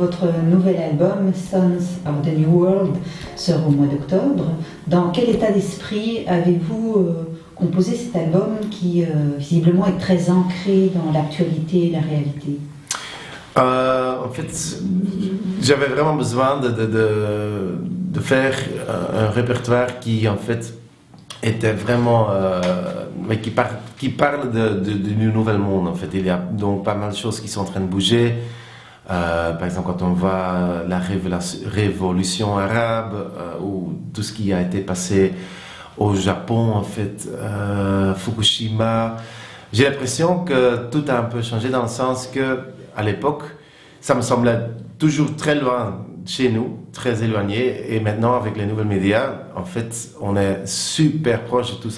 votre nouvel album Sons of the New World sort au mois d'octobre. Dans quel état d'esprit avez-vous composé cet album qui visiblement est très ancré dans l'actualité et la réalité? En fait, j'avais vraiment besoin de faire un répertoire qui, en fait, était vraiment, qui parle du nouvel monde. En fait, il y a donc pas mal de choses qui sont en train de bouger. Par exemple, quand on voit la révolution arabe ou tout ce qui a été passé au Japon, en fait, Fukushima, j'ai l'impression que tout a un peu changé dans le sens que à l'époque, ça me semblait toujours très loin de chez nous, très éloigné. Et maintenant, avec les nouveaux médias, en fait, on est super proche de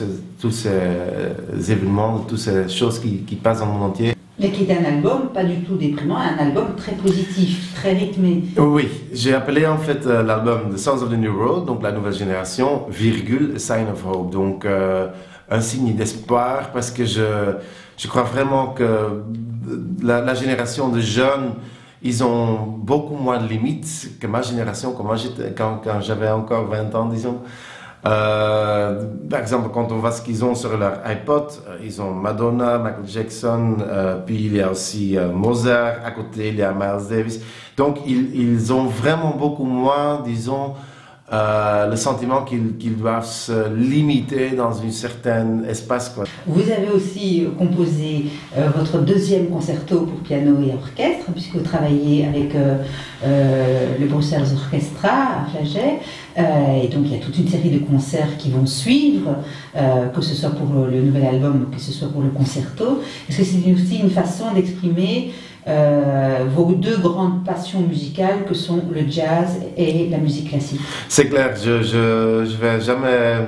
tous ces événements, de toutes ces choses qui passent dans le monde entier. Mais qui est un album pas du tout déprimant, un album très positif, très rythmé. Oui, j'ai appelé en fait l'album The Sons of the New World, donc la nouvelle génération, virgule, A Sign of Hope. Donc un signe d'espoir, parce que je crois vraiment que la génération de jeunes, ils ont beaucoup moins de limites que ma génération, quand j'avais encore 20 ans, disons. Par exemple, quand on voit ce qu'ils ont sur leur iPod, ils ont Madonna, Michael Jackson, puis il y a aussi Mozart, à côté il y a Miles Davis. Donc ils ont vraiment beaucoup moins, disons, le sentiment qu'ils doivent se limiter dans un certain espace, quoi. Vous avez aussi composé votre deuxième concerto pour piano et orchestre, puisque vous travaillez avec le Brussels Orchestra à Flagey, et donc il y a toute une série de concerts qui vont suivre, que ce soit pour le nouvel album, que ce soit pour le concerto. Est-ce que c'est aussi une façon d'exprimer vos deux grandes passions musicales que sont le jazz et la musique classique? C'est clair, je vais jamais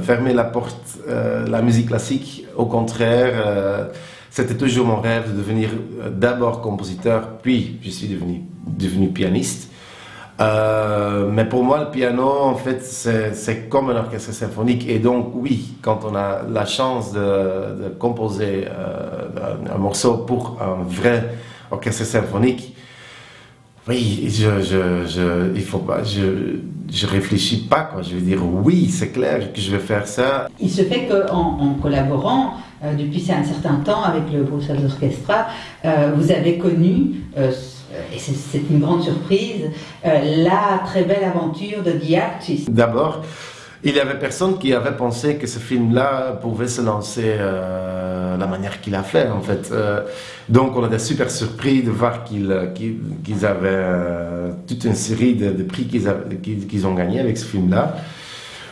fermer la porte la musique classique. Au contraire, c'était toujours mon rêve de devenir d'abord compositeur, puis je suis devenu pianiste. Mais pour moi, le piano, en fait, c'est comme un orchestre symphonique. Et donc, oui, quand on a la chance de composer un morceau pour un vrai orchestre symphonique, oui, il faut pas, je réfléchis pas, quoi. Je veux dire, oui, c'est clair que je vais faire ça. Il se fait qu'en collaborant depuis un certain temps avec le Brussels Orchestra, vous avez connu, et c'est une grande surprise, la très belle aventure de The Artist. D'abord, il y avait personne qui avait pensé que ce film-là pouvait se lancer la manière qu'il a fait, en fait. Donc, on était super surpris de voir qu'ils avaient toute une série de prix qu'ils ont gagnés avec ce film-là.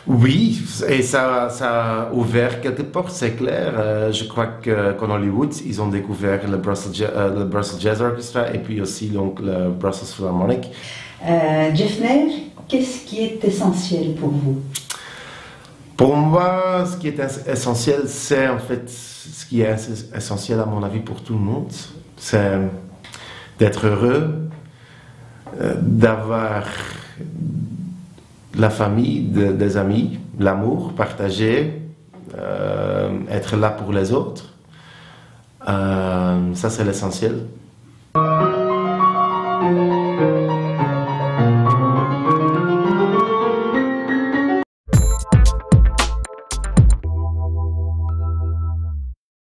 Oui, et ça a ouvert quelques portes, c'est clair. Je crois qu'en Hollywood, ils ont découvert le Brussels Jazz Orchestra et puis aussi donc, le Brussels Philharmonic. Jeffner, qu'est-ce qui est essentiel pour vous? Pour moi, ce qui est essentiel, c'est en fait ce qui est essentiel à mon avis pour tout le monde, c'est d'être heureux, d'avoir la famille, des amis, l'amour partagé, être là pour les autres. Ça, c'est l'essentiel.